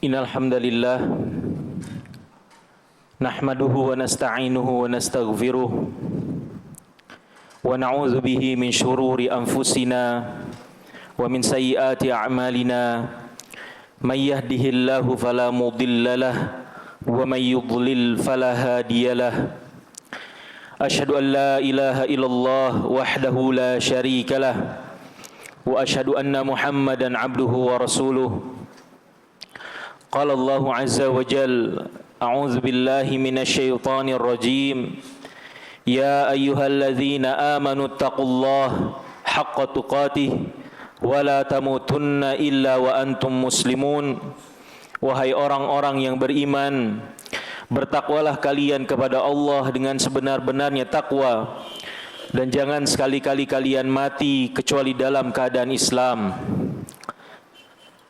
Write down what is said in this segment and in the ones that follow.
Innal hamdalillah nahmaduhu wa nasta'inuhu wa nastaghfiruh wa na'udzu bihi min shururi anfusina wa min sayyiati a'malina may yahdihillahu fala mudilla lahu wa may yudlil fala hadiya lahu. Asyhadu an la ilaha illallah wahdahu la syarika lahu wa asyhadu anna Muhammadan 'abduhu wa rasuluh. Qala Allahu 'azza wa jalla a'udzu billahi minasy syaithanir rajim. Ya ayyuhalladzina amanu taqullaha haqqa tuqatih wa la tamutunna illa wa antum muslimun. Wahai orang-orang yang beriman, bertakwalah kalian kepada Allah dengan sebenar-benarnya takwa, dan jangan sekali-kali kalian mati kecuali dalam keadaan Islam.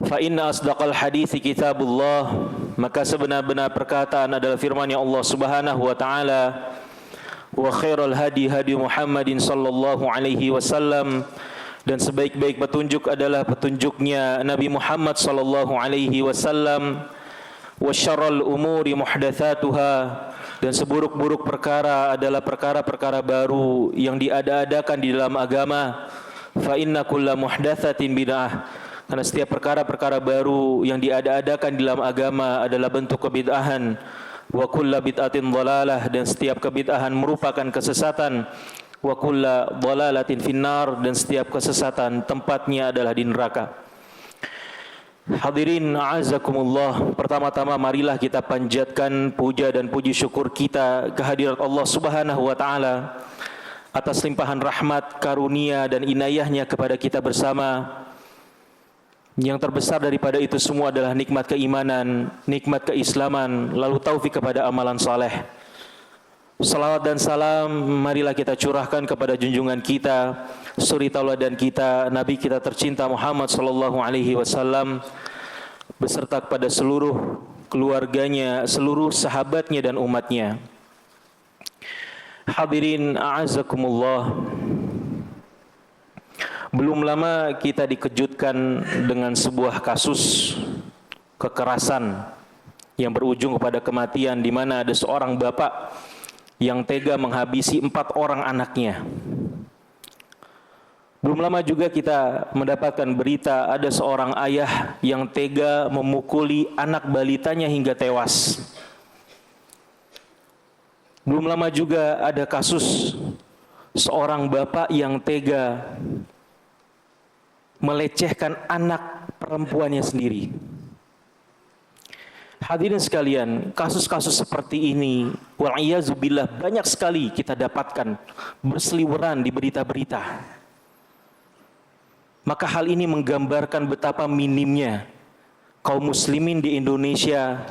Fa inna asdaqal hadithi kitabullah, maka sebenar-benar perkataan adalah firman-Nya Allah Subhanahu wa taala. Wa khairal hadi hadi Muhammadin sallallahu alaihi wasallam, dan sebaik-baik petunjuk adalah petunjuknya Nabi Muhammad sallallahu alaihi wasallam. Wa syarrul umuri muhdatsatuha, dan seburuk-buruk perkara adalah perkara-perkara baru yang diada-adakan di dalam agama. Fa inna kulla muhdatsatin bid'ah, karena setiap perkara-perkara baru yang diada-adakan di dalam agama adalah bentuk kebid'ahan. Wa kulla bid'atin dhalalah, dan setiap kebid'ahan merupakan kesesatan. Wa kulla dhalalatin finnar, dan setiap kesesatan tempatnya adalah di neraka. Hadirin a'azakumullah, pertama-tama marilah kita panjatkan puja dan puji syukur kita kehadirat Allah Subhanahu wa taala atas limpahan rahmat, karunia dan inayahnya kepada kita bersama. Yang terbesar daripada itu semua adalah nikmat keimanan, nikmat keislaman, lalu taufik kepada amalan saleh. Salawat dan salam marilah kita curahkan kepada junjungan kita, suri tauladan kita, Nabi kita tercinta Muhammad sallallahu alaihi wasallam, beserta kepada seluruh keluarganya, seluruh sahabatnya dan umatnya. Hadirin a'azakumullah, belum lama kita dikejutkan dengan sebuah kasus kekerasan yang berujung kepada kematian, di mana ada seorang bapak yang tega menghabisi 4 orang anaknya. Belum lama juga kita mendapatkan berita ada seorang ayah yang tega memukuli anak balitanya hingga tewas. Belum lama juga ada kasus seorang bapak yang tega melecehkan anak perempuannya sendiri. Hadirin sekalian, kasus-kasus seperti ini wa'iyyazubillah banyak sekali kita dapatkan berseliweran di berita-berita. Maka hal ini menggambarkan betapa minimnya kaum muslimin di Indonesia,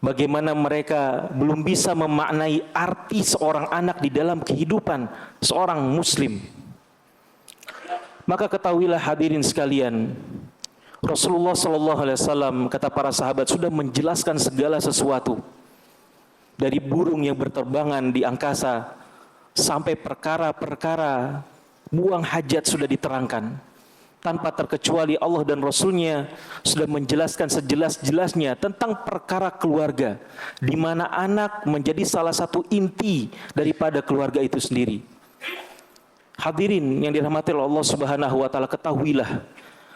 bagaimana mereka belum bisa memaknai arti seorang anak di dalam kehidupan seorang muslim. Maka ketahuilah hadirin sekalian, Rasulullah SAW kata para sahabat sudah menjelaskan segala sesuatu, dari burung yang berterbangan di angkasa sampai perkara-perkara buang hajat sudah diterangkan. Tanpa terkecuali Allah dan Rasulnya sudah menjelaskan sejelas-jelasnya tentang perkara keluarga, di mana anak menjadi salah satu inti daripada keluarga itu sendiri. Hadirin yang dirahmati Allah Subhanahu wa taala, ketahuilah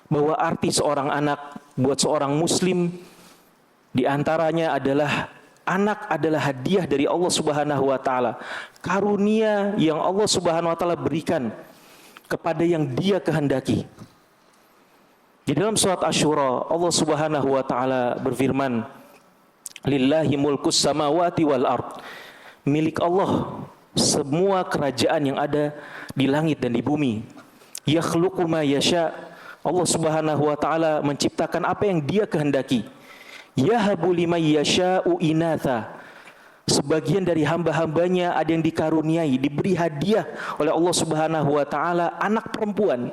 bahwa arti seorang anak buat seorang muslim di antaranya adalah anak adalah hadiah dari Allah Subhanahu wa taala, karunia yang Allah Subhanahu wa taala berikan kepada yang Dia kehendaki. Di dalam surat Asy-Syura Allah Subhanahu wa taala berfirman, lillahi mulkus samawati wal ard, milik Allah semua kerajaan yang ada di langit dan di bumi. Yakhluqu ma yasha, Allah Subhanahu wa taala menciptakan apa yang Dia kehendaki. Yahabu liman yasha'u inatha, sebagian dari hamba-hambanya ada yang dikaruniai, diberi hadiah oleh Allah Subhanahu wa taala anak perempuan.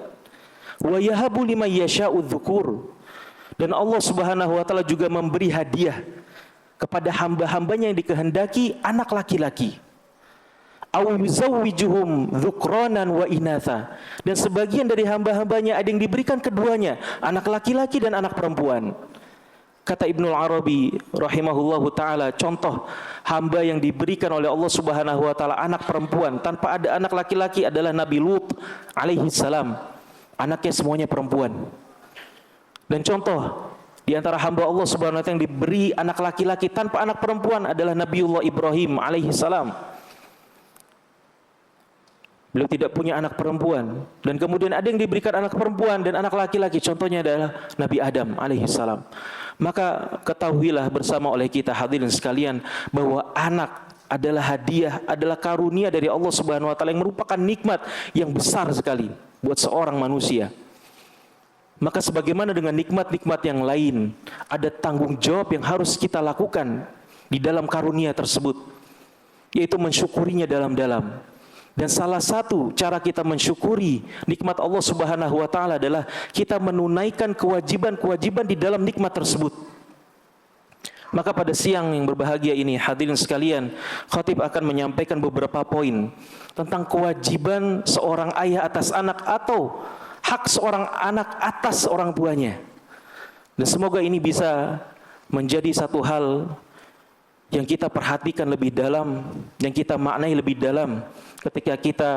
Wa yahabu liman yasha'u dzukur, dan Allah Subhanahu wa taala juga memberi hadiah kepada hamba-hambanya yang dikehendaki anak laki-laki. Aw yuzawwijuhum dzukranan wa inatha, dan sebagian dari hamba-hambanya ada yang diberikan keduanya, anak laki-laki dan anak perempuan. Kata Ibnul Arabi rahimahullahu taala, contoh hamba yang diberikan oleh Allah Subhanahu wa taala anak perempuan tanpa ada anak laki-laki adalah Nabi Lut alaihi salam. Anaknya semuanya perempuan. Dan contoh di antara hamba Allah Subhanahu wa taala yang diberi anak laki-laki tanpa anak perempuan adalah Nabiullah Ibrahim alaihi salam. Beliau tidak punya anak perempuan, dan kemudian ada yang diberikan anak perempuan dan anak laki-laki, contohnya adalah Nabi Adam alaihi salam. Maka ketahuilah bersama oleh kita hadirin sekalian bahwa anak adalah hadiah, adalah karunia dari Allah Subhanahu wa taala yang merupakan nikmat yang besar sekali buat seorang manusia. Maka sebagaimana dengan nikmat-nikmat yang lain, ada tanggung jawab yang harus kita lakukan di dalam karunia tersebut, yaitu mensyukurinya dalam-dalam. Dan salah satu cara kita mensyukuri nikmat Allah Subhanahu wa taala adalah kita menunaikan kewajiban-kewajiban di dalam nikmat tersebut. Maka pada siang yang berbahagia ini hadirin sekalian, khatib akan menyampaikan beberapa poin tentang kewajiban seorang ayah atas anak atau hak seorang anak atas orang tuanya. Dan semoga ini bisa menjadi satu hal yang kita perhatikan lebih dalam, yang kita maknai lebih dalam ketika kita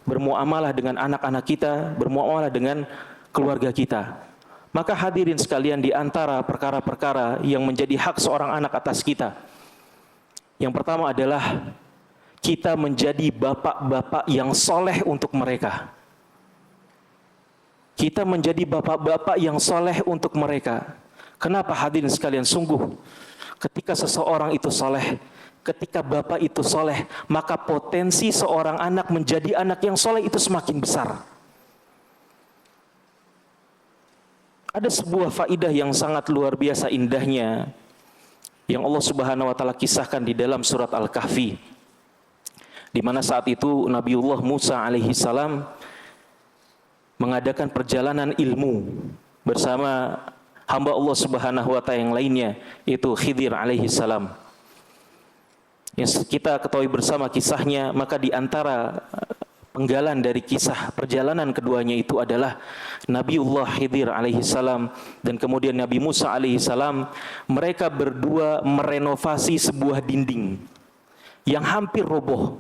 bermuamalah dengan anak-anak kita, bermuamalah dengan keluarga kita. Maka hadirin sekalian, di antara perkara-perkara yang menjadi hak seorang anak atas kita, yang pertama adalah kita menjadi bapak-bapak yang soleh untuk mereka. Kita menjadi bapak-bapak yang soleh untuk mereka. Kenapa hadirin sekalian? Sungguh ketika seseorang itu soleh, ketika bapak itu soleh, maka potensi seorang anak menjadi anak yang soleh itu semakin besar. Ada sebuah faidah yang sangat luar biasa indahnya yang Allah Subhanahu wa taala kisahkan di dalam surat Al-Kahfi, di mana saat itu Nabiullah Musa alaihi salam mengadakan perjalanan ilmu bersama hamba Allah Subhanahu wa taala yang lainnya, yaitu Khidir alaihi salam. Yang kita ketahui bersama kisahnya, maka di antara penggalan dari kisah perjalanan keduanya itu adalah Nabiullah Khidir alaihi salam dan kemudian Nabi Musa alaihi salam. Mereka berdua merenovasi sebuah dinding yang hampir roboh.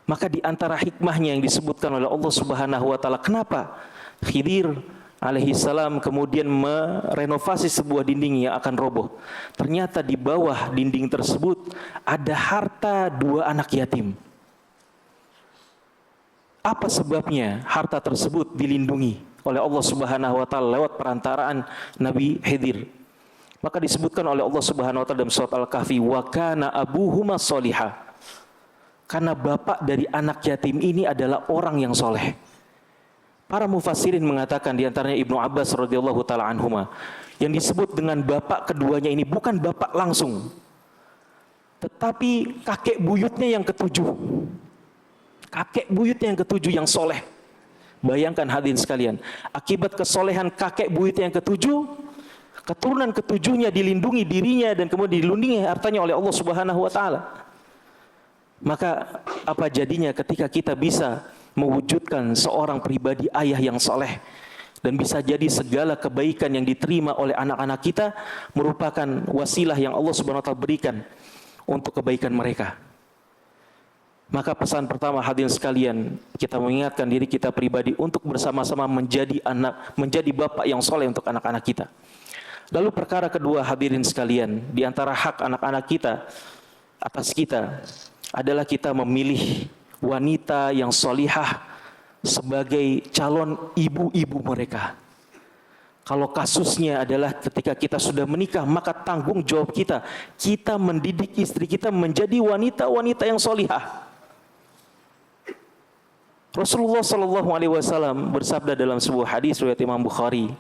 Maka di antara hikmahnya yang disebutkan oleh Allah Subhanahu wa taala, kenapa Khidir alaihi salam kemudian merenovasi sebuah dinding yang akan roboh? Ternyata di bawah dinding tersebut ada harta dua anak yatim. Apa sebabnya harta tersebut dilindungi oleh Allah Subhanahu wa taala lewat perantaraan Nabi Khidir? Maka disebutkan oleh Allah Subhanahu wa taala dalam surat Al-Kahfi, wa kana abuhuma sholihah. Karena bapak dari anak yatim ini adalah orang yang soleh. Para mufassirin mengatakan, di antaranya Ibnu Abbas radhiyallahu taala anhuma, yang disebut dengan bapak keduanya ini bukan bapak langsung, tetapi kakek buyutnya yang ketujuh. Kakek buyutnya yang ketujuh yang soleh. Bayangkan hadirin sekalian, akibat kesolehan kakek buyutnya yang ketujuh, keturunan ketujuhnya dilindungi dirinya dan kemudian dilindungi hartanya oleh Allah Subhanahu wa taala. Maka apa jadinya ketika kita bisa mewujudkan seorang pribadi ayah yang soleh, dan bisa jadi segala kebaikan yang diterima oleh anak-anak kita merupakan wasilah yang Allah Subhanahu wa taala berikan untuk kebaikan mereka. Maka pesan pertama hadirin sekalian, kita mengingatkan diri kita pribadi untuk bersama-sama menjadi anak, menjadi bapak yang soleh untuk anak-anak kita. Lalu perkara kedua hadirin sekalian, di antara hak anak-anak kita atas kita adalah kita memilih wanita yang solihah sebagai calon ibu-ibu mereka. Kalau kasusnya adalah ketika kita sudah menikah, maka tanggung jawab kita, kita mendidik istri kita menjadi wanita-wanita yang solihah. Rasulullah Shallallahu Alaihi Wasallam bersabda dalam sebuah hadis riwayat Imam Bukhari,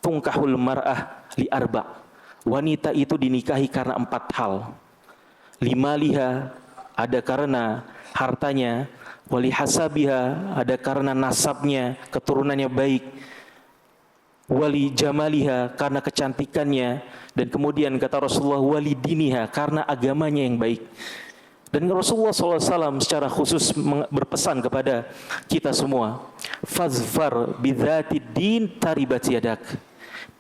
tungkahul mar'ah li arba. Wanita itu dinikahi karena 4 hal. Limaliha, ada karena hartanya, wali hasabiha, ada karena nasabnya, keturunannya baik, wali jamaliha, karena kecantikannya, dan kemudian kata Rasulullah wali diniha, karena agamanya yang baik. Dan Rasulullah SAW secara khusus berpesan kepada kita semua, fazfar bidzati din taribat yadak.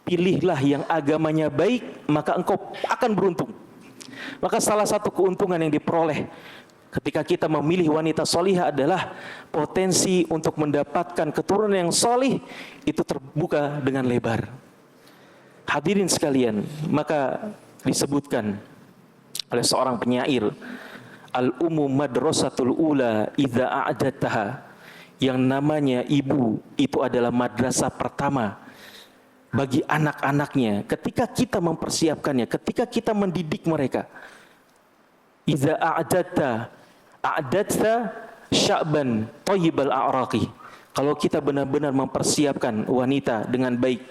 pilihlah yang agamanya baik, maka engkau akan beruntung. Maka salah satu keuntungan yang diperoleh ketika kita memilih wanita solihah adalah potensi untuk mendapatkan keturunan yang solih itu terbuka dengan lebar. Hadirin sekalian, maka disebutkan oleh seorang penyair, al-ummu madrasatul ula idza a'dadtaha, yang namanya ibu itu adalah madrasah pertama bagi anak-anaknya ketika kita mempersiapkannya, ketika kita mendidik mereka. Idza a'dadta sya'ban thayyibal a'raqi. Kalau kita benar-benar mempersiapkan wanita dengan baik,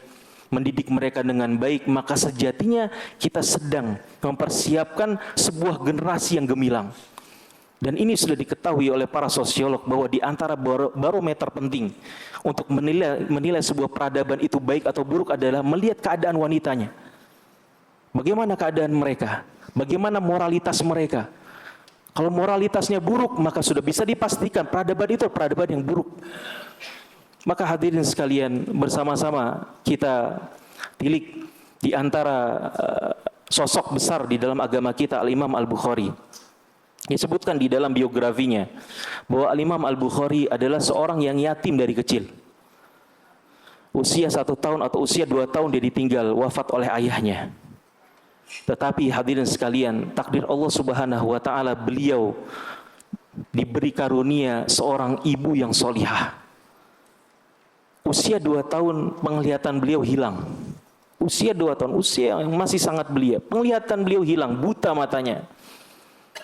mendidik mereka dengan baik, maka sejatinya kita sedang mempersiapkan sebuah generasi yang gemilang. Dan ini sudah diketahui oleh para sosiolog bahwa di antara barometer penting untuk menilai sebuah peradaban itu baik atau buruk adalah melihat keadaan wanitanya. Bagaimana keadaan mereka? Bagaimana moralitas mereka? Kalau moralitasnya buruk, maka sudah bisa dipastikan peradaban itu peradaban yang buruk. Maka hadirin sekalian, bersama-sama kita tilik di antara sosok besar di dalam agama kita, Al-Imam Al-Bukhari. Disebutkan di dalam biografinya bahwa Al-Imam Al-Bukhari adalah seorang yang yatim dari kecil. Usia 1 tahun atau usia 2 tahun dia ditinggal wafat oleh ayahnya. Tetapi hadirin sekalian, takdir Allah Subhanahu wa taala, beliau diberi karunia seorang ibu yang solihah. Usia 2 tahun penglihatan beliau hilang. Usia 2 tahun, usia yang masih sangat belia. Penglihatan beliau hilang, buta matanya.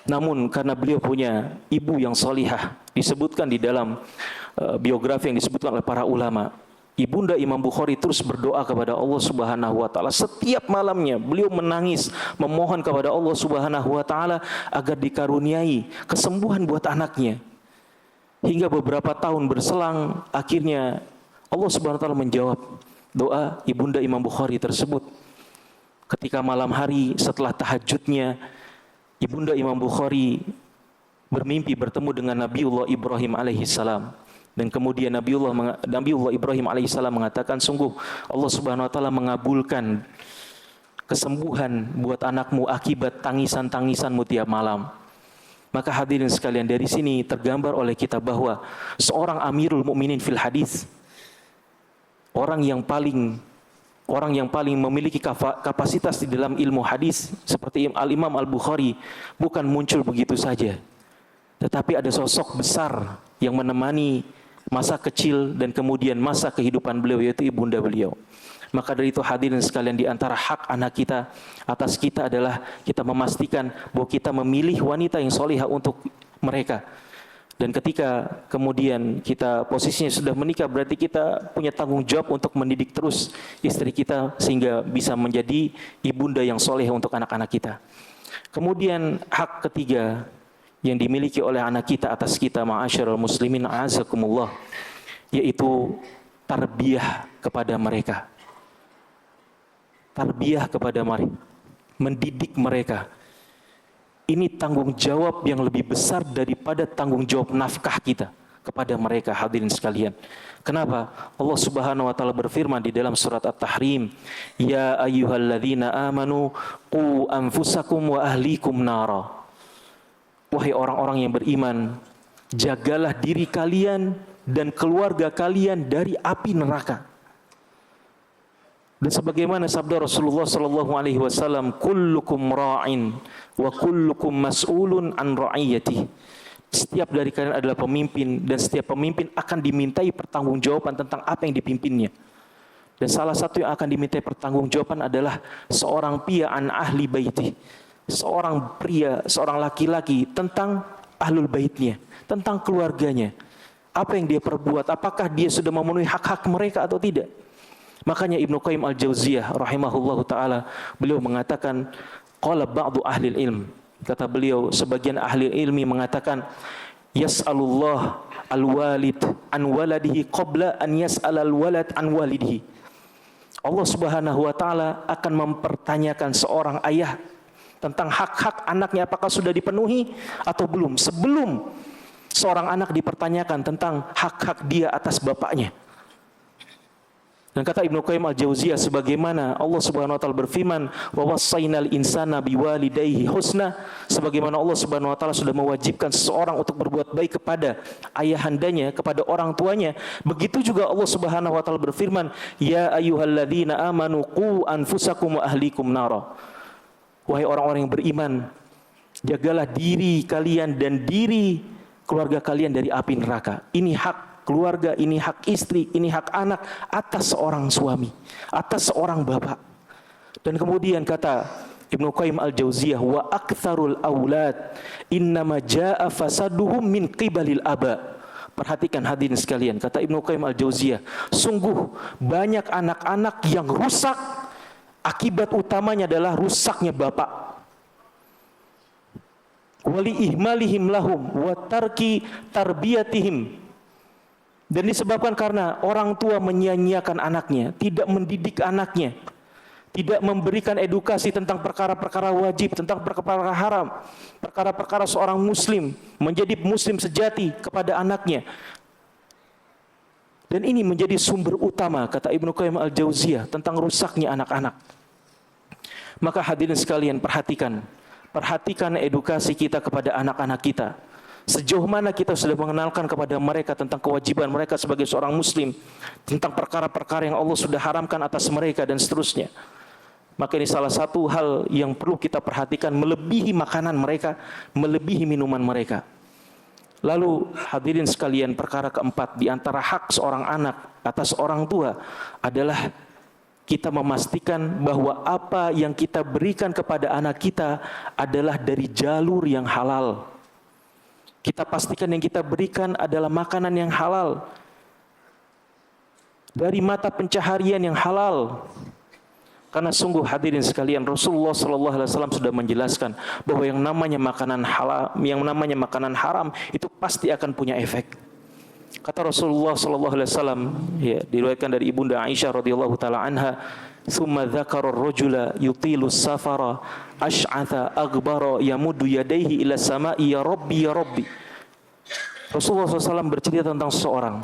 Namun karena beliau punya ibu yang solihah, disebutkan di dalam biografi yang disebutkan oleh para ulama, Ibunda Imam Bukhari terus berdoa kepada Allah Subhanahu wa taala. Setiap malamnya beliau menangis memohon kepada Allah Subhanahu wa taala agar dikaruniai kesembuhan buat anaknya. Hingga beberapa tahun berselang, akhirnya Allah Subhanahu wa taala menjawab doa Ibunda Imam Bukhari tersebut. Ketika malam hari setelah tahajudnya, Ibunda Imam Bukhari bermimpi bertemu dengan Nabiullah Ibrahim alaihissalam. Dan kemudian Nabiullah Ibrahim alaihissalam mengatakan, sungguh Allah Subhanahu wa taala mengabulkan kesembuhan buat anakmu akibat tangisan-tangisanmu tiap malam. Maka hadirin sekalian, dari sini tergambar oleh kita bahwa seorang Amirul Mukminin fil hadis, orang yang paling memiliki kapasitas di dalam ilmu hadis seperti Al-Imam Al-Bukhari bukan muncul begitu saja, tetapi ada sosok besar yang menemani masa kecil dan kemudian masa kehidupan beliau, yaitu ibunda beliau. Maka dari itu hadirin sekalian, di antara hak anak kita atas kita adalah kita memastikan bahwa kita memilih wanita yang solihah untuk mereka. Dan ketika kemudian kita posisinya sudah menikah, berarti kita punya tanggung jawab untuk mendidik terus istri kita sehingga bisa menjadi ibunda yang soleh untuk anak-anak kita. Kemudian hak ketiga yang dimiliki oleh anak kita atas kita, ma'asyiral muslimin a'azakumullah, yaitu tarbiyah kepada mereka. Tarbiyah kepada mereka, mendidik mereka. Ini tanggung jawab yang lebih besar daripada tanggung jawab nafkah kita kepada mereka, hadirin sekalian. Kenapa? Allah Subhanahu wa taala berfirman di dalam surat At-Tahrim, ya ayyuhalladzina amanu qu anfusakum wa ahlikum nara. Wahai orang-orang yang beriman, jagalah diri kalian dan keluarga kalian dari api neraka. Dan sebagaimana sabda Rasulullah sallallahu alaihi wasallam, kullukum ra'in wa kullukum mas'ulun an ra'iyati. Setiap dari kalian adalah pemimpin dan setiap pemimpin akan dimintai pertanggungjawaban tentang apa yang dipimpinnya. Dan salah satu yang akan dimintai pertanggungjawaban adalah seorang pria an ahli baiti. Seorang pria, seorang laki-laki tentang ahlul baitnya, tentang keluarganya. Apa yang dia perbuat, apakah dia sudah memenuhi hak-hak mereka atau tidak. Makanya Ibnu Qayyim Al-Jauziyah rahimahullahu taala, beliau mengatakan, qala ba'du ahli ilm, kata beliau sebagian ahli ilmi mengatakan, yas'alullah al-walid an waladihi qabla an yas'al al-walad an walidihi. Allah Subhanahu wa taala akan mempertanyakan seorang ayah tentang hak-hak anaknya apakah sudah dipenuhi atau belum, sebelum seorang anak dipertanyakan tentang hak-hak dia atas bapaknya. Dan kata Ibnu Qayyim Al-Jauziyah, sebagaimana Allah Subhanahu wa taala berfirman, "Wa wassaynal insana biwalidayhi husna", sebagaimana Allah Subhanahu wa taala sudah mewajibkan seseorang untuk berbuat baik kepada ayahandanya, kepada orang tuanya, begitu juga Allah Subhanahu wa taala berfirman, "Ya ayyuhalladzina amanu qu anfusakum wa ahlikum nara". Wahai orang-orang yang beriman, jagalah diri kalian dan diri keluarga kalian dari api neraka. Ini hak keluarga, ini hak istri, ini hak anak atas seorang suami, atas seorang bapak. Dan kemudian kata Ibnu Qayyim Al-Jauziyah, wa aktsarul aulad innama jaa fasaduhum min qibalil aba. Perhatikan hadirin sekalian, kata Ibnu Qayyim Al-Jauziyah, sungguh banyak anak-anak yang rusak, akibat utamanya adalah rusaknya bapak. Wali ihmalihim lahum wa tarki tarbiyatihim. Dan disebabkan karena orang tua menyia-nyiakan anaknya, tidak mendidik anaknya, tidak memberikan edukasi tentang perkara-perkara wajib, tentang perkara-perkara haram, perkara-perkara seorang muslim menjadi muslim sejati kepada anaknya. Dan ini menjadi sumber utama, kata Ibnu Qayyim Al-Jauziyah, tentang rusaknya anak-anak. Maka hadirin sekalian, perhatikan edukasi kita kepada anak-anak kita. Sejauh mana kita sudah mengenalkan kepada mereka tentang kewajiban mereka sebagai seorang muslim, tentang perkara-perkara yang Allah sudah haramkan atas mereka dan seterusnya. Maka ini salah satu hal yang perlu kita perhatikan, melebihi makanan mereka, melebihi minuman mereka. Lalu hadirin sekalian, perkara keempat di antara hak seorang anak atas orang tua adalah kita memastikan bahwa apa yang kita berikan kepada anak kita adalah dari jalur yang halal. Kita pastikan yang kita berikan adalah makanan yang halal, dari mata pencaharian yang halal. Karena sungguh hadirin sekalian, Rasulullah SAW sudah menjelaskan bahwa yang namanya makanan halal, yang namanya makanan haram itu pasti akan punya efek. Kata Rasulullah SAW, ya, diriwayatkan dari Ibunda Aisyah radhiyallahu taala anha, "Tsumma dzakara ar-rajula yutilu safara ash'atha aghbara yamuddu yadayhi ila sama'i ya rabbi ya rabbi." Rasulullah SAW bercerita tentang seseorang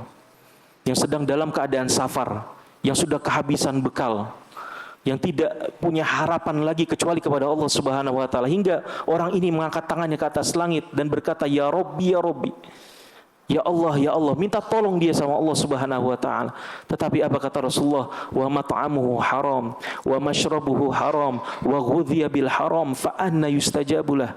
yang sedang dalam keadaan safar, yang sudah kehabisan bekal, yang tidak punya harapan lagi kecuali kepada Allah Subhanahu wa taala, hingga orang ini mengangkat tangannya ke atas langit dan berkata, "Ya Rabbi ya Rabbi." Ya Allah, minta tolong dia sama Allah Subhanahu wa taala. Tetapi apa kata Rasulullah? Wa mat'amuhu haram, wa mashrabuhu haram, wa ghudhiya bil haram, fa anna yustajabulah.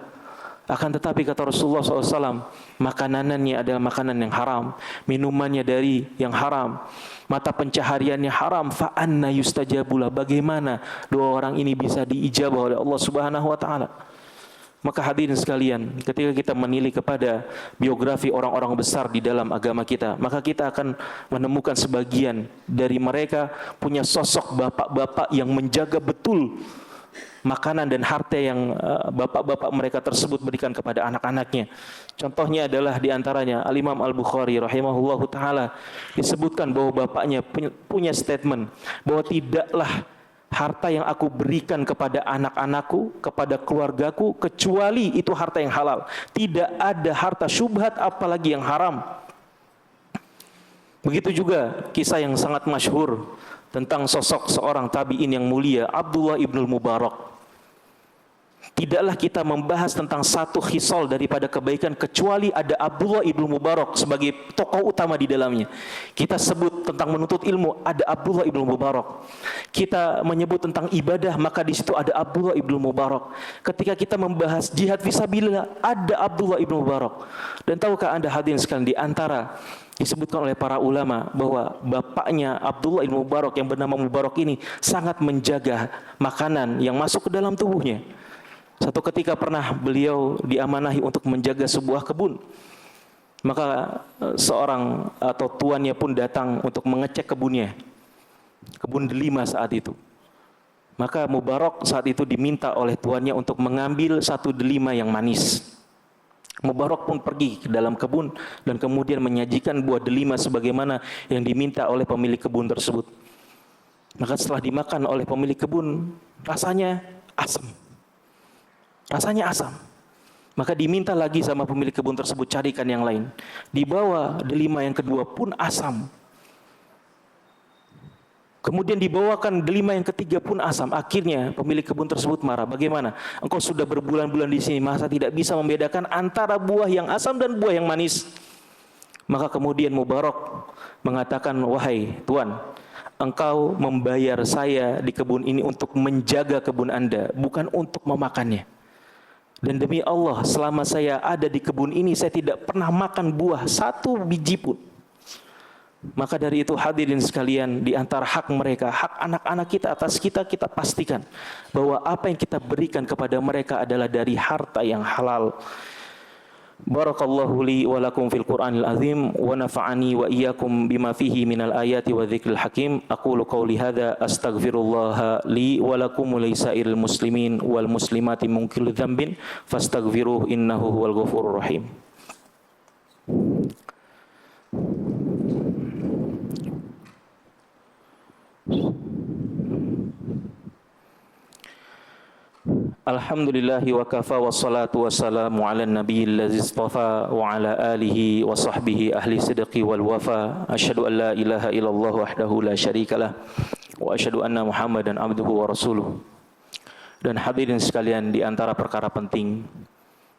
Akan tetapi kata Rasulullah SAW, makanannya adalah makanan yang haram, minumannya dari yang haram, mata pencahariannya haram, fa anna yustajabulah. Bagaimana dua orang ini bisa diijabah oleh Allah Subhanahu wa taala? Maka hadirin sekalian, ketika kita menilai kepada biografi orang-orang besar di dalam agama kita, maka kita akan menemukan sebagian dari mereka punya sosok bapak-bapak yang menjaga betul makanan dan harta yang bapak-bapak mereka tersebut berikan kepada anak-anaknya. Contohnya adalah diantaranya Al-Imam Al-Bukhari rahimahullahu ta'ala, disebutkan bahwa bapaknya punya statement bahwa tidaklah harta yang aku berikan kepada anak-anakku, kepada keluargaku, kecuali itu harta yang halal. Tidak ada harta syubhat apalagi yang haram. Begitu juga kisah yang sangat masyhur tentang sosok seorang tabi'in yang mulia, Abdullah ibnul Mubarak. Tidaklah kita membahas tentang satu khisal daripada kebaikan kecuali ada Abdullah ibnu Mubarak sebagai tokoh utama di dalamnya. Kita sebut tentang menuntut ilmu, ada Abdullah ibnu Mubarak. Kita menyebut tentang ibadah, maka di situ ada Abdullah ibnu Mubarak. Ketika kita membahas jihad fisabilillah, ada Abdullah ibnu Mubarak. Dan tahukah Anda hadirin sekalian, di antara disebutkan oleh para ulama bahwa bapaknya Abdullah ibnu Mubarak yang bernama Mubarak ini sangat menjaga makanan yang masuk ke dalam tubuhnya. Satu ketika pernah beliau diamanahi untuk menjaga sebuah kebun. Maka seorang atau tuannya pun datang untuk mengecek kebunnya. Kebun delima saat itu. Maka Mubarak saat itu diminta oleh tuannya untuk mengambil satu delima yang manis. Mubarak pun pergi ke dalam kebun dan kemudian menyajikan buah delima sebagaimana yang diminta oleh pemilik kebun tersebut. Maka setelah dimakan oleh pemilik kebun, rasanya asam. Rasanya asam. Maka diminta lagi sama pemilik kebun tersebut, carikan yang lain. Dibawa delima yang kedua pun asam. Kemudian dibawakan delima yang ketiga pun asam. Akhirnya pemilik kebun tersebut marah. Bagaimana? Engkau sudah berbulan-bulan di sini, masa tidak bisa membedakan antara buah yang asam dan buah yang manis? Maka kemudian Mubarak mengatakan, wahai Tuan, engkau membayar saya di kebun ini untuk menjaga kebun Anda, bukan untuk memakannya. Dan demi Allah, selama saya ada di kebun ini, saya tidak pernah makan buah satu biji pun. Maka dari itu hadirin sekalian, di antara hak mereka, hak anak-anak kita atas kita, kita pastikan bahwa apa yang kita berikan kepada mereka adalah dari harta yang halal. Barakallahu li wa lakum fil Qur'anil azim wa nafa'ani wa iyyakum bima fihi minal ayati wa dzikril hakim. Aqulu qawli hadza astaghfirullah li wa lakum wa lisairil muslimin wal muslimati min kulli dzambin fastaghfiruhu innahu huwal ghafurur rahim. Alhamdulillahi wa kafa wa salatu wa salamu ala nabiyil ladzi istafa wa ala alihi wa sahbihi ahli sidqi wal wafa. Asyhadu an la ilaha illallah wahdahu la syarikalah wa asyhadu anna Muhammadan abduhu wa rasuluh. Dan hadirin sekalian, di antara perkara penting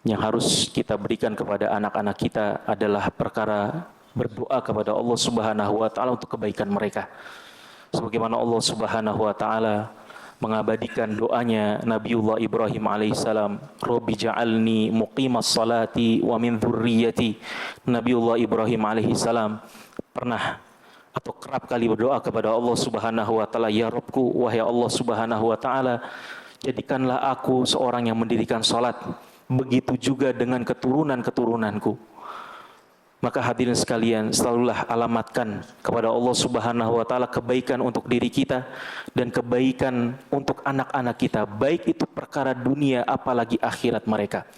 yang harus kita berikan kepada anak-anak kita adalah perkara berdoa kepada Allah Subhanahu wa taala untuk kebaikan mereka. Sebagaimana Allah Subhanahu wa taala mengabadikan doanya Nabiullah Ibrahim alaihissalam, Rabbi ja'alni muqimas salati wa min dzurriyyati. Nabiullah Ibrahim alaihissalam pernah atau kerap kali berdoa kepada Allah Subhanahu wa taala, ya Rabbku, wahai Allah Subhanahu wa taala, jadikanlah aku seorang yang mendirikan salat, begitu juga dengan keturunan-keturunanku. Maka hadirin sekalian, selalulah alamatkan kepada Allah Subhanahu wa taala kebaikan untuk diri kita dan kebaikan untuk anak-anak kita, baik itu perkara dunia apalagi akhirat mereka.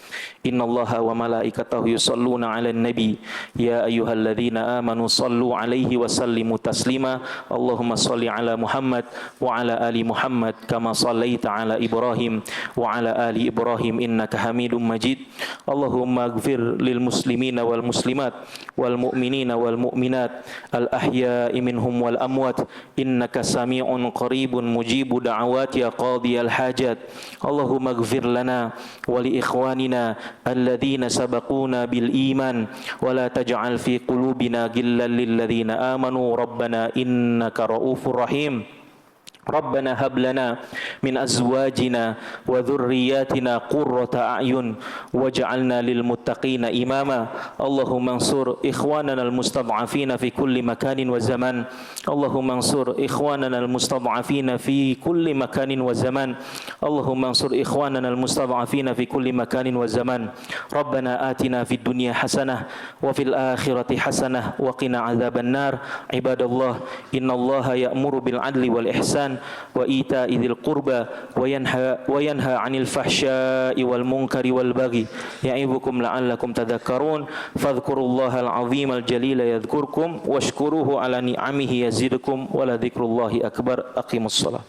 Innallaha wa malaikatahu yusholluna 'alan nabi ya ayyuhalladzina amanu shallu 'alaihi wa sallimu taslima. Allahumma shalli 'ala Muhammad wa 'ala ali Muhammad kama shallaita 'ala Ibrahim wa 'ala ali Ibrahim innaka Hamidum Majid. Allahumma ighfir lil muslimina wal muslimat wal mu'minina wal mu'minat al ahya'i minhum wal amwat innaka sami'un qaribun mujibu da'awati ya qadiyal hajat. Allahumma ighfir lana wa li ikhwanina alladhina sabaquna bil iman wa la taj'al fi qulubina ghillan lil ladzina amanu rabbana innaka ra'ufur rahim. Rabbana hab lana min azwajina wa dhurriyyatina qurrata a'yun waj'alna lil muttaqina imama. Allahumma ansur ikhwanana al mustad'afina fi kulli makanin wa zaman. Allahumma ansur ikhwanana al mustad'afina fi kulli makanin wa zaman. Allahumma ansur ikhwanana al mustad'afina fi kulli makanin wa zaman. Rabbana atina fid dunya hasanah wa fil akhirati hasanah wa qina adzaban nar. Ibadallah, innallaha ya'muru bil adli wal ihsan wa ita'i dzil qurba wa yanha 'anil fahsya'i wal munkari wal baghi ya'idukum la'allakum tadhakkarun. Fadhkurullahal 'azimul jalila yadhkurkum washkuruhu 'ala ni'amihi yazidkum wa la dzikrullahi akbar. Aqimus shalah.